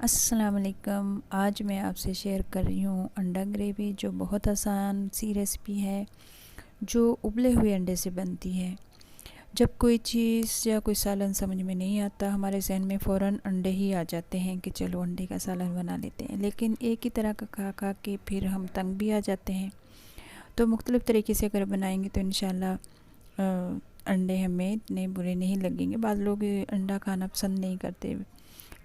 अस्सलाम वालेकुम। आज मैं आपसे शेयर कर रही हूँ अंडा ग्रेवी, जो बहुत आसान सी रेसिपी है, जो उबले हुए अंडे से बनती है। जब कोई चीज़ या कोई सालन समझ में नहीं आता, हमारे जहन में फ़ौरन अंडे ही आ जाते हैं कि चलो अंडे का सालन बना लेते हैं। लेकिन एक ही तरह का खा खा के फिर हम तंग भी आ जाते हैं। तो मुख्तलिफ़ तरीके से अगर बनाएंगे तो इंशाल्लाह अंडे हमें इतने बुरे नहीं लगेंगे। बाद लोग अंडा खाना पसंद नहीं करते,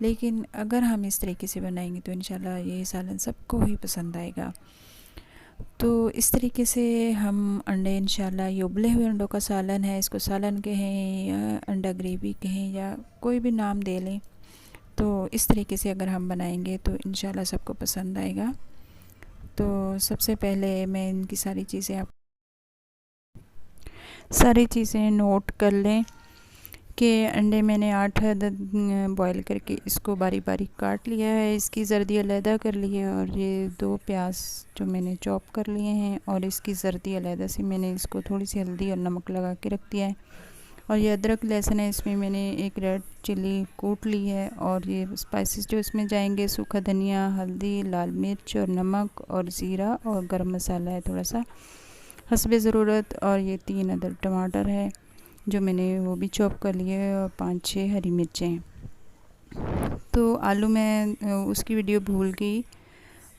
लेकिन अगर हम इस तरीके से बनाएंगे तो इंशाल्लाह ये सालन सबको ही पसंद आएगा। तो इस तरीके से हम अंडे इंशाल्लाह, ये उबले हुए अंडों का सालन है, इसको सालन कहें या अंडा ग्रेवी कहें या कोई भी नाम दे लें, तो इस तरीके से अगर हम बनाएंगे तो इंशाल्लाह सबको पसंद आएगा। तो सबसे पहले मैं इनकी सारी चीज़ें नोट कर लें कि अंडे मैंने 8 अदद बॉईल करके इसको बारीक बारीक काट लिया है। इसकी जर्दी अलहदा कर ली है, और ये 2 प्याज जो मैंने चॉप कर लिए हैं, और इसकी जर्दी अलहदा से मैंने इसको थोड़ी सी हल्दी और नमक लगा के रख दिया है। और ये अदरक लहसुन है, इसमें मैंने एक रेड चिली कूट ली है। और ये स्पाइसेस जो इसमें जाएंगे, सूखा धनिया, हल्दी, लाल मिर्च और नमक और ज़ीरा, और गरम मसाला है थोड़ा सा हस्बे ज़रूरत। और ये 3 अदद टमाटर है जो मैंने वो भी चॉप कर लिए, और 5-6 हरी मिर्चें हैं। तो आलू मैं उसकी वीडियो भूल गई,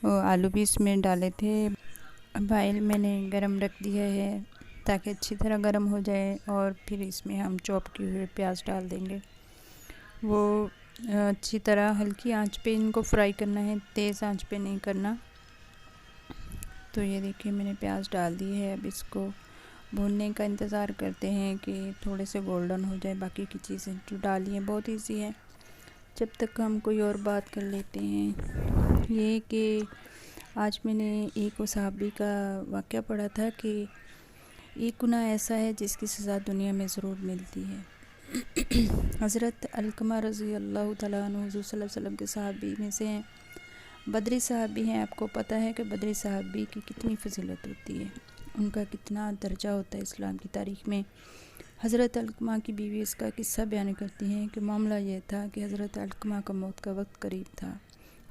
आलू भी इसमें डाले थे। ऑयल मैंने गरम रख दिया है ताकि अच्छी तरह गरम हो जाए, और फिर इसमें हम चॉप किए हुए प्याज डाल देंगे। वो अच्छी तरह हल्की आंच पे इनको फ्राई करना है, तेज़ आंच पे नहीं करना। तो ये देखिए मैंने प्याज डाल दी है। अब इसको भूनने का इंतज़ार करते हैं कि थोड़े से गोल्डन हो जाए। बाकी की चीज़ें जो डाली हैं बहुत इजी है। जब तक हम कोई और बात कर लेते हैं, ये कि आज मैंने एक सहाबी का वाक़या पढ़ा था कि एक गुनाह ऐसा है जिसकी सज़ा दुनिया में ज़रूर मिलती है। हज़रत अलकमा रज़ी अल्लाह तआला अन्हु हुज़ूर सल्लल्लाहु अलैहि वसल्लम के सहाबी में से हैं, बदरी साहबी हैं। आपको पता है कि बदरी साहबी की कितनी फजीलत होती है, उनका कितना दर्जा होता है इस्लाम की तारीख़ में। हज़रत अलकमा की बीवी इसका किस्सा बयान करती हैं कि मामला यह था कि हज़रत अलकमा का मौत का वक्त करीब था।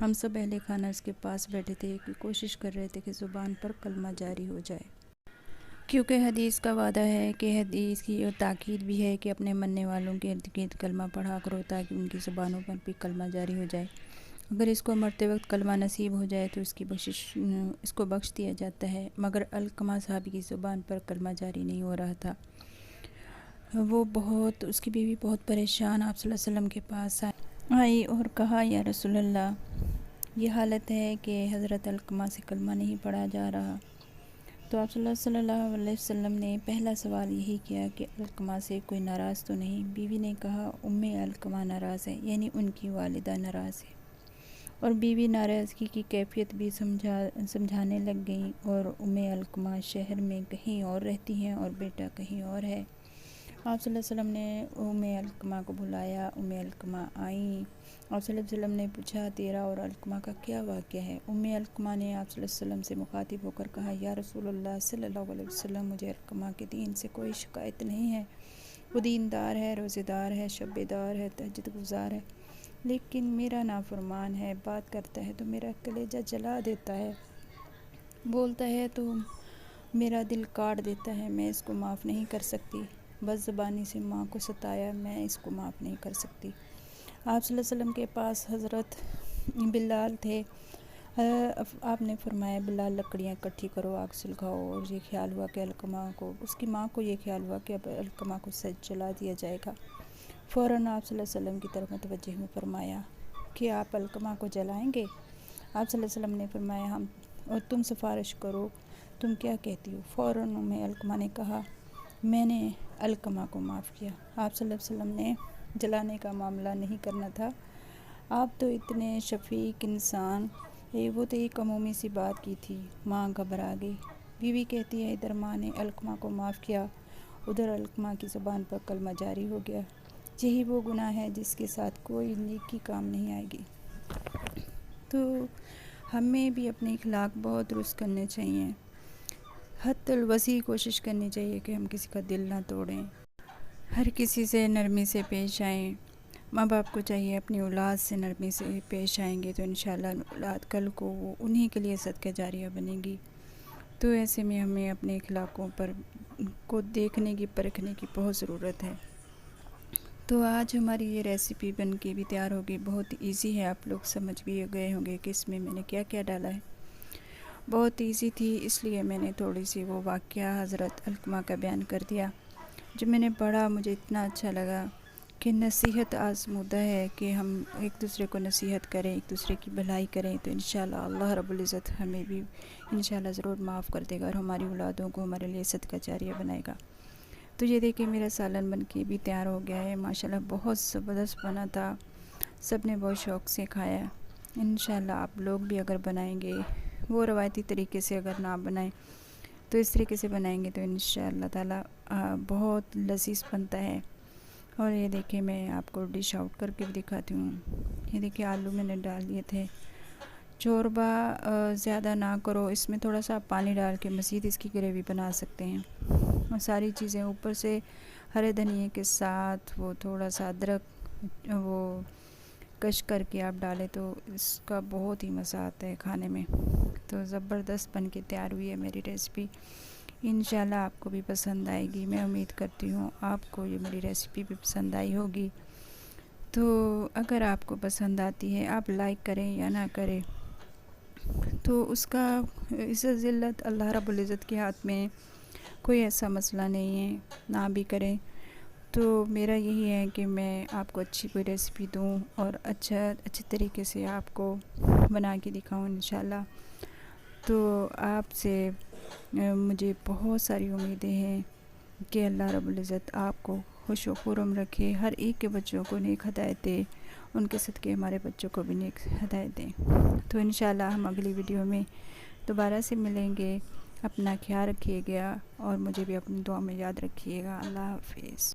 हम सब अहले खाना उसके पास बैठे थे कि कोशिश कर रहे थे कि ज़ुबान पर कलमा जारी हो जाए, क्योंकि हदीस का वादा है कि हदीस की और ताकीद भी है कि अपने मरने वालों के इर्द गिर्द कलमा पढ़ा करो ताकि उनकी ज़ुबानों पर भी कलमा जारी हो जाए। अगर इसको मरते वक्त कलमा नसीब हो जाए तो इसको बख्श दिया जाता है। मगर अलकमा साहब की ज़ुबान पर कलमा जारी नहीं हो रहा था। उसकी बीवी बहुत परेशान आप सल्लल्लाहु अलैहि वसल्लम के पास आई और कहा, या रसूलल्लाह, ये हालत है कि हज़रत अलकमा से कलमा नहीं पढ़ा जा रहा। तो आप सल्लल्लाहु अलैहि वसल्लम ने पहला सवाल यही किया कि अलकमा से कोई नाराज़ तो नहीं। बीवी ने कहा, उम्मे अलकमा नाराज़ है, यानी उनकी वालिदा नाराज़ है। और बीवी नाराज़गी की कैफियत भी समझाने लग गई। और उम्मे अलकमा शहर में कहीं और रहती हैं और बेटा कहीं और है। आप सल्लल्लाहु अलैहि वसल्लम ने उम्मे अलकमा को बुलाया। उम्मे अलकमा आई। आप सल्लल्लाहु अलैहि वसल्लम ने पूछा, तेरा और अलकमा का क्या वाक़या है? उम्मे अलकमा ने आप सल्लल्लाहु अलैहि वसल्लम से मुखातिब होकर कहा, या रसूलल्लाह सल्लल्लाहु अलैहि वसल्लम, मुझे अलकमा के दीन से कोई शिकायत नहीं है। वो दीनदार है, रोज़ेदार है, शब्बेदार है, तहज्जुद गुज़ार है, लेकिन मेरा नाफरमान है। बात करता है तो मेरा कलेजा जला देता है, बोलता है तो मेरा दिल काट देता है। मैं इसको माफ़ नहीं कर सकती। बस ज़बानी से माँ को सताया, मैं इसको माफ़ नहीं कर सकती। आप सल्लल्लाहु अलैहि वसल्लम के पास हज़रत बिलाल थे। आपने फरमाया, बिलाल लकड़ियाँ इकट्ठी करो, आग सुलगाओ। और ये ख्याल हुआ कि अलकमा को, उसकी माँ को ये ख्याल हुआ कि अब अलकमा को सच जला दिया जाएगा। फ़ौरन आप सल्लल्लाहु अलैहि वसल्लम की तरफ मुतवज्जिह में फरमाया कि आप अलकमा को जलाएंगे? आप सल्लल्लाहु अलैहि वसल्लम ने फरमाया, हम। और तुम सिफारिश करो, तुम क्या कहती हो? फ़ौरन उम्मे अलकमा ने कहा, मैंने अलकमा को माफ़ किया। आप सल्लल्लाहु अलैहि वसल्लम ने जलाने का मामला नहीं करना था। आप तो इतने शफीक इंसान, वो तो एक अमूमी सी बात की थी। माँ घबरा गई। बीवी कहती है, इधर माँ ने अलकमा को माफ़ किया, उधर अलकमा की ज़ुबान पर कलमा जारी हो गया। यही वो गुनाह है जिसके साथ कोई नेकी काम नहीं आएगी। तो हमें भी अपने इखलाक बहुत दुरुस्त करने चाहिए। हद्दुल वसी कोशिश करनी चाहिए कि हम किसी का दिल ना तोड़ें, हर किसी से नरमी से पेश आएँ। माँ बाप को चाहिए अपनी औलाद से नरमी से पेश आएंगे तो इंशाल्लाह औलाद कल को वो उन्हीं के लिए सदका जारिया बनेगी। तो ऐसे में हमें अपने अखलाकों पर को देखने की परखने की बहुत ज़रूरत है। तो आज हमारी ये रेसिपी बन के भी तैयार होगी। बहुत इजी है, आप लोग समझ भी गए होंगे कि इसमें मैंने क्या क्या डाला है। बहुत इजी थी, इसलिए मैंने थोड़ी सी वो वाक़या हज़रत अलकमा का बयान कर दिया जो मैंने पढ़ा। मुझे इतना अच्छा लगा कि नसीहत आज़मूदा है कि हम एक दूसरे को नसीहत करें, एक दूसरे की भलाई करें, तो इंशाल्लाह अल्लाह रब्बुल इज़्ज़त हमें भी इंशाल्लाह ज़रूर माफ़ कर देगा और हमारी औलादों को हमारे लिए सदका जारिया बनाएगा। तो ये देखिए मेरा सालन बन के भी तैयार हो गया है। माशाल्लाह बहुत ज़बरदस्त बना था, सब ने बहुत शौक़ से खाया। इंशाल्लाह आप लोग भी अगर बनाएंगे वो रवायती तरीके से, अगर ना बनाएं तो इस तरीके से बनाएंगे तो इंशाल्लाह ताला बहुत लज़ीज़ बनता है। और ये देखिए मैं आपको डिश आउट करके भी दिखाती हूँ। ये देखिए आलू मैंने डाल लिए थे। चोरबा ज़्यादा ना करो, इसमें थोड़ा सा पानी डाल के मज़ीद इसकी ग्रेवी बना सकते हैं। और सारी चीज़ें ऊपर से हरे धनिए के साथ वो थोड़ा सा अदरक वो कश करके आप डालें तो इसका बहुत ही मज़ा आता है खाने में। तो ज़बरदस्त बन के तैयार हुई है मेरी रेसिपी। इंशाल्लाह आपको भी पसंद आएगी। मैं उम्मीद करती हूँ आपको ये मेरी रेसिपी भी पसंद आई होगी। तो अगर आपको पसंद आती है आप लाइक करें या ना करें तो उसका इज़्ज़त ज़िल्लत अल्लाह रब्बुल इज़्ज़त के हाथ में, कोई ऐसा मसला नहीं है, ना भी करें। तो मेरा यही है कि मैं आपको अच्छी कोई रेसिपी दूँ और अच्छे तरीके से आपको बना के दिखाऊँ इंशाल्लाह। तो आपसे मुझे बहुत सारी उम्मीदें हैं कि अल्लाह रब्बुल इज़्ज़त आपको खुश व खुर्रम रखे, हर एक के बच्चों को नेक हिदायत दे, उनके सदक़े हमारे बच्चों को भी नेक हिदायत दें। तो इंशाल्लाह हम अगली वीडियो में दोबारा से मिलेंगे। अपना ख्याल रखिएगा और मुझे भी अपनी दुआ में याद रखिएगा। अल्लाह हाफ़िज़।